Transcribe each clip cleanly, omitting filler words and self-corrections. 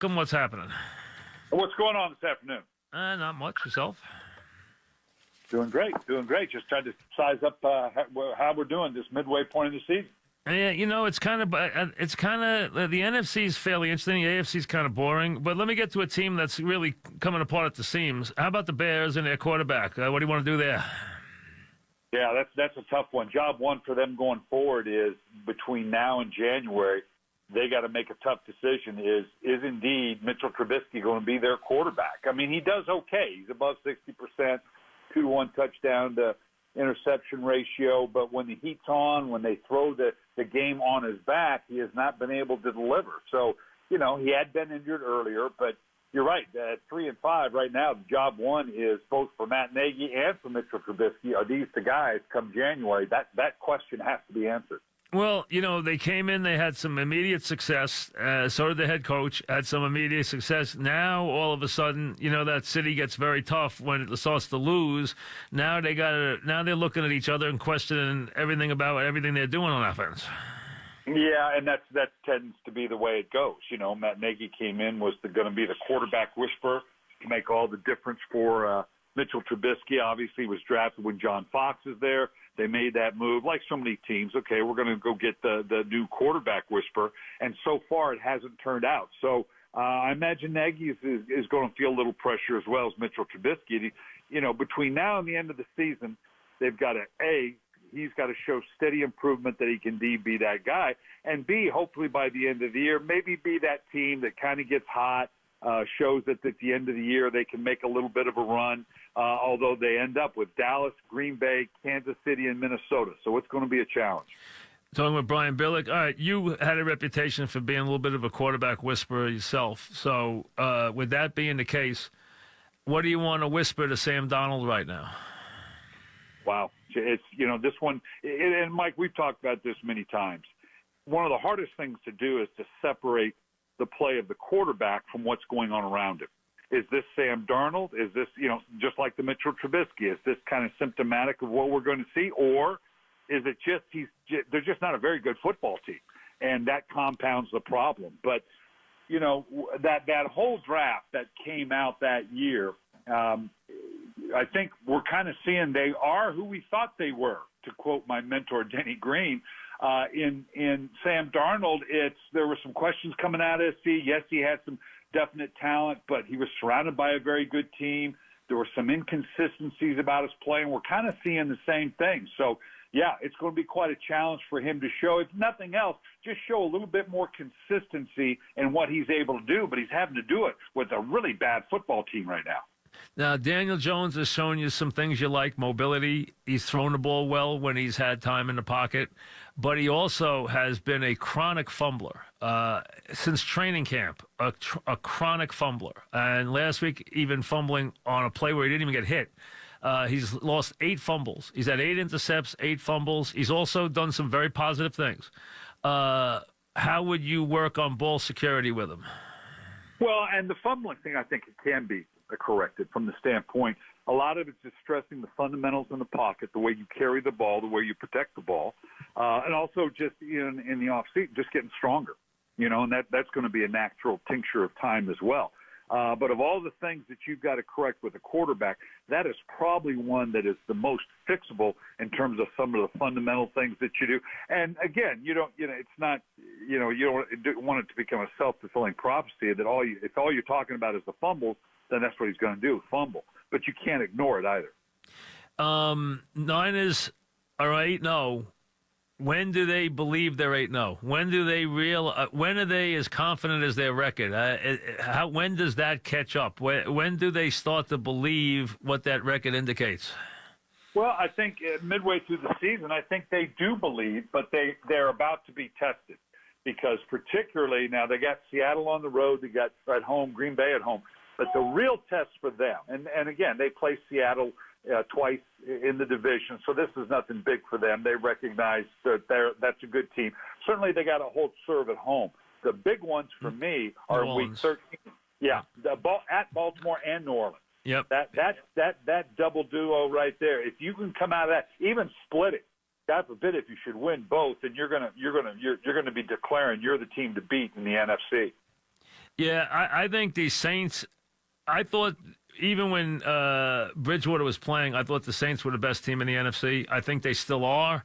welcome. What's happening? What's going on this afternoon? Not much. Yourself? Doing great. Just trying to size up how we're doing this midway point of the season. Yeah, it's kind of the NFC is fairly interesting. The AFC is kind of boring. But let me get to a team that's really coming apart at the seams. How about the Bears and their quarterback? What do you want to do there? Yeah, that's a tough one. Job one for them going forward is between now and January, they got to make a tough decision. Is indeed Mitchell Trubisky going to be their quarterback? I mean, he does okay. He's above 60%, 2-1 touchdown to interception ratio. But when the heat's on, when they throw the game on his back, he has not been able to deliver. So, he had been injured earlier, but you're right. At 3-5 right now, job one is both for Matt Nagy and for Mitchell Trubisky. Are these the guys come January? That question has to be answered. Well, they came in, they had some immediate success. So did the head coach, had some immediate success. Now, all of a sudden, that city gets very tough when it starts to lose. Now they're looking at each other and questioning everything about everything they're doing on offense. Yeah, and that tends to be the way it goes. Matt Nagy came in, was going to be the quarterback whisperer to make all the difference for Mitchell Trubisky. Obviously, was drafted when John Fox is there. They made that move, like so many teams. Okay, we're going to go get the new quarterback whisperer, and so far it hasn't turned out. So I imagine Nagy is going to feel a little pressure as well as Mitchell Trubisky. Between now and the end of the season, they've got he's got to show steady improvement that he can be that guy, and B, hopefully by the end of the year, maybe be that team that kind of gets hot, shows that at the end of the year they can make a little bit of a run, although they end up with Dallas, Green Bay, Kansas City, and Minnesota. So it's going to be a challenge. Talking with Brian Billick. All right, you had a reputation for being a little bit of a quarterback whisperer yourself. So with that being the case, what do you want to whisper to Sam Darnold right now? Wow. It's, this one, and Mike, we've talked about this many times. One of the hardest things to do is to separate the play of the quarterback from what's going on around him. Is this Sam Darnold? Is this, just like the Mitchell Trubisky? Is this kind of symptomatic of what we're going to see? Or is it just they're just not a very good football team, and that compounds the problem? But, that whole draft that came out that year, I think we're kind of seeing they are who we thought they were, to quote my mentor, Denny Green. In Sam Darnold, there were some questions coming out of SC. Yes, he had some definite talent, but he was surrounded by a very good team. There were some inconsistencies about his play, and we're kind of seeing the same thing. So, yeah, it's going to be quite a challenge for him to show, if nothing else, just show a little bit more consistency in what he's able to do, but he's having to do it with a really bad football team right now. Now, Daniel Jones has shown you some things you like, mobility. He's thrown the ball well when he's had time in the pocket, but he also has been a chronic fumbler since training camp, a chronic fumbler. And last week, even fumbling on a play where he didn't even get hit. He's lost 8 fumbles. He's had 8 intercepts, 8 fumbles. He's also done some very positive things. How would you work on ball security with him? Well, and the fumbling thing, I think it can be corrected from the standpoint. A lot of it's just stressing the fundamentals in the pocket, the way you carry the ball, the way you protect the ball, and also just in the off-season, just getting stronger, and that's going to be a natural tincture of time as well. But of all the things that you've got to correct with a quarterback, that is probably one that is the most fixable in terms of some of the fundamental things that you do. And again, it's not, you don't want it to become a self-fulfilling prophecy that if all you're talking about is the fumbles, then that's what he's going to do, fumble. But you can't ignore it either. Niners are 8-0. When do they believe they're 8-0? When do they when are they as confident as their record? When does that catch up? When do they start to believe what that record indicates? Well, I think midway through the season, I think they do believe, but they're about to be tested. Because particularly now they got Seattle on the road, they got at home, Green Bay at home. But the real test for them, and again, they play Seattle twice in the division, so this is nothing big for them. They recognize that that's a good team. Certainly they got to hold serve at home. The big ones for me are week 13. Yeah, at Baltimore and New Orleans. Yep. That double duo right there. If you can come out of that, even split it. God forbid if you should win both, then you're gonna be declaring you're the team to beat in the NFC. Yeah, I think the Saints. I thought even when Bridgewater was playing, I thought the Saints were the best team in the NFC. I think they still are.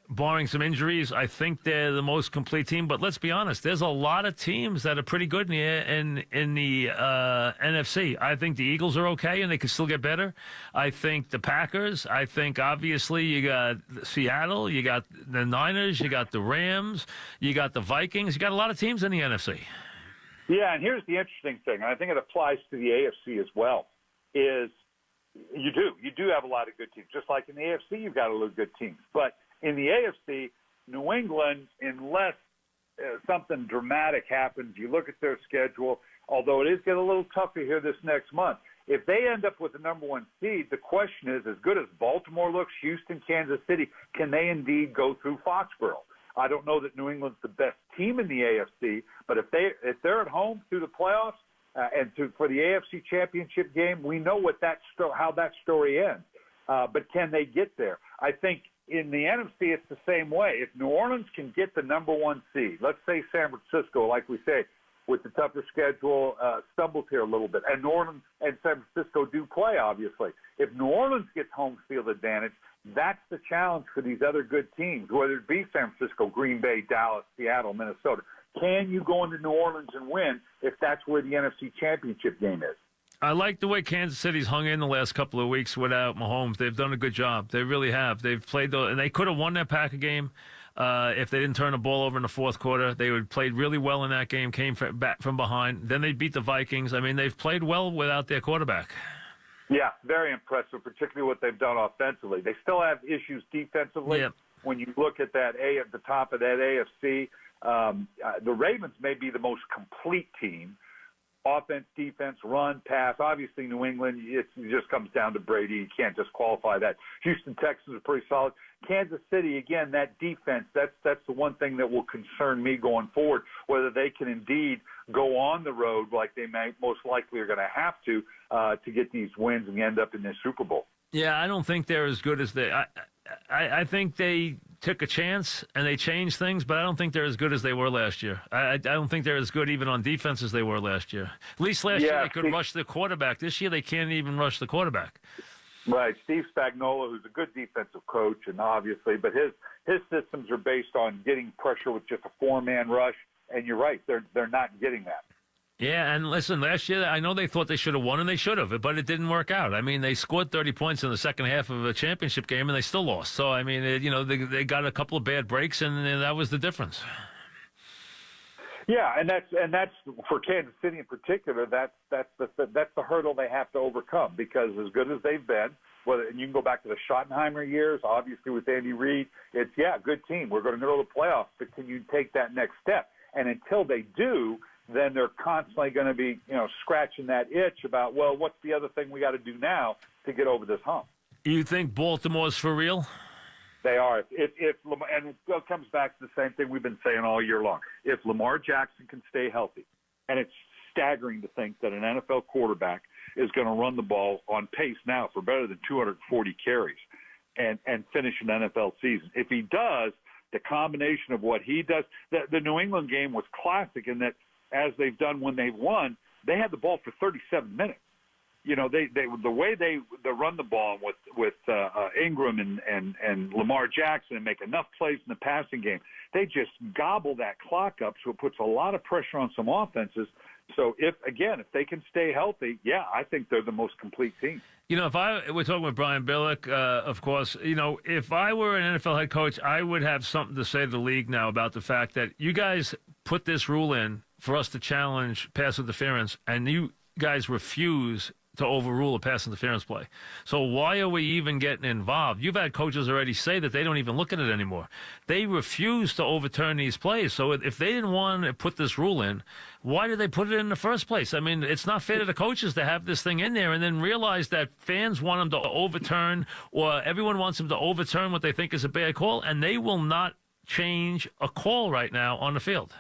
Barring some injuries, I think they're the most complete team. But let's be honest, there's a lot of teams that are pretty good in the NFC. I think the Eagles are okay, and they can still get better. I think the Packers. I think obviously you got Seattle, you got the Niners, you got the Rams, you got the Vikings. You got a lot of teams in the NFC. Yeah, and here's the interesting thing, and I think it applies to the AFC as well, is you do have a lot of good teams. Just like in the AFC, you've got a lot of good teams. But in the AFC, New England, unless something dramatic happens, you look at their schedule, although it is getting a little tougher here this next month. If they end up with the number one seed, the question is, as good as Baltimore looks, Houston, Kansas City, can they indeed go through Foxborough? I don't know that New England's the best team in the AFC, but if they're at home through the playoffs for the AFC Championship game, we know how that story ends. But can they get there? I think in the NFC it's the same way. If New Orleans can get the number one seed, let's say San Francisco, like we say, with the tougher schedule, stumbles here a little bit, and New Orleans and San Francisco do play, obviously. If New Orleans gets home field advantage, that's the challenge for these other good teams, whether it be San Francisco, Green Bay, Dallas, Seattle, Minnesota. Can you go into New Orleans and win if that's where the NFC Championship game is? I like the way Kansas City's hung in the last couple of weeks without Mahomes. They've done a good job. They really have. They've played, and they could have won that Packer game if they didn't turn the ball over in the fourth quarter. They would played really well in that game, came back from behind. Then they beat the Vikings. I mean, they've played well without their quarterback. Yeah, very impressive, particularly what they've done offensively. They still have issues defensively. Yep. When you look at that at the top of that AFC, the Ravens may be the most complete team. Offense, defense, run, pass. Obviously, New England, it just comes down to Brady. You can't just qualify that. Houston Texans are pretty solid. Kansas City, again, that defense, that's the one thing that will concern me going forward, whether they can indeed go on the road like they most likely are going to have to get these wins and end up in this Super Bowl. Yeah, I don't think they're as good as they. I think they took a chance and they changed things, but I don't think they're as good as they were last year. I don't think they're as good even on defense as they were last year. At least last year they could rush the quarterback. This year they can't even rush the quarterback. Right, Steve Spagnuolo, who's a good defensive coach, and obviously, but his systems are based on getting pressure with just a four-man rush. And you're right, they're not getting that. Yeah, and listen, last year I know they thought they should have won, and they should have, but it didn't work out. I mean, they scored 30 points in the second half of a championship game, and they still lost. So, I mean, they got a couple of bad breaks, and that was the difference. Yeah, and that's for Kansas City in particular. That's the hurdle they have to overcome, because as good as they've been, and you can go back to the Schottenheimer years, obviously with Andy Reid, it's good team. We're going to go to the playoffs, but can you take that next step? And until they do, then they're constantly going to be, scratching that itch about, well, what's the other thing we got to do now to get over this hump? You think Baltimore's for real? They are. If Lamar, and it comes back to the same thing we've been saying all year long. If Lamar Jackson can stay healthy, and it's staggering to think that an NFL quarterback is going to run the ball on pace now for better than 240 carries and finish an NFL season. If he does, the combination of what he does, the New England game was classic in that, as they've done when they've won, they had the ball for 37 minutes. The way they run the ball with Ingram and Lamar Jackson and make enough plays in the passing game, they just gobble that clock up, so it puts a lot of pressure on some offenses. So if they can stay healthy, I think they're the most complete team. We're talking with Brian Billick, of course, if I were an NFL head coach, I would have something to say to the league now about the fact that you guys put this rule in for us to challenge pass interference, and you guys refuse to overrule a pass interference play. So why are we even getting involved? You've had coaches already say that they don't even look at it anymore. They refuse to overturn these plays. So if they didn't want to put this rule in, why did they put it in the first place? I mean, it's not fair to the coaches to have this thing in there and then realize that fans want them to overturn, or everyone wants them to overturn what they think is a bad call, and they will not change a call right now on the field.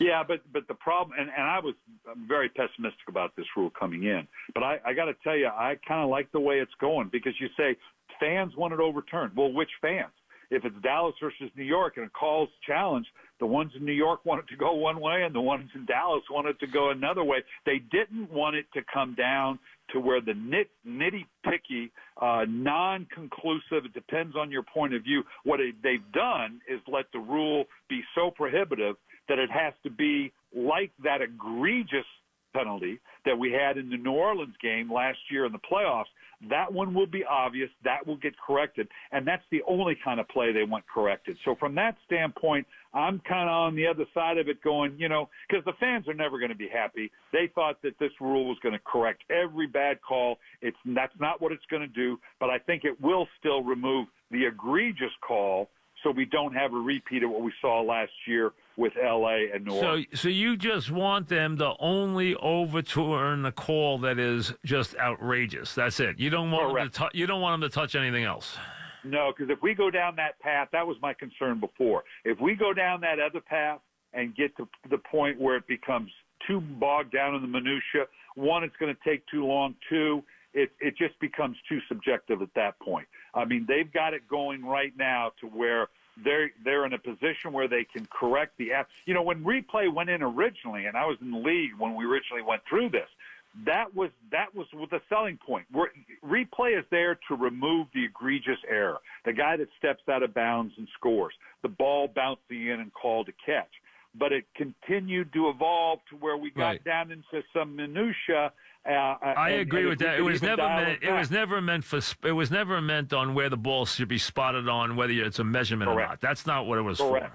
Yeah, but the problem, and I'm very pessimistic about this rule coming in, but I got to tell you, I kind of like the way it's going, because you say fans want it overturned. Well, which fans? if it's Dallas versus New York and a call's challenged, the ones in New York want it to go one way and the ones in Dallas want it to go another way. They didn't want it to come down to where the nitty-picky, non-conclusive, it depends on your point of view. What they've done is let the rule be so prohibitive that it has to be like that egregious penalty that we had in the New Orleans game last year in the playoffs. That one will be obvious. That will get corrected. And that's the only kind of play they want corrected. So from that standpoint, I'm kind of on the other side of it going, because the fans are never going to be happy. They thought that this rule was going to correct every bad call. That's not what it's going to do. But I think it will still remove the egregious call so we don't have a repeat of what we saw last year with L.A. and New Orleans. So you just want them to only overturn the call that is just outrageous. That's it. You don't want them to touch anything else. No, because if we go down that path, that was my concern before. If we go down that other path and get to the point where it becomes too bogged down in the minutia, one, it's going to take too long. Two, it just becomes too subjective at that point. I mean, they've got it going right now to where they're in a position where they can correct the app. When replay went in originally, and I was in the league when we originally went through this, that was with a selling point. Replay is there to remove the egregious error, the guy that steps out of bounds and scores, the ball bouncing in and called a catch. But it continued to evolve to where we got down into some minutia. I agree with that. It was never meant on where the ball should be spotted on, whether it's a measurement or not. That's not what it was for.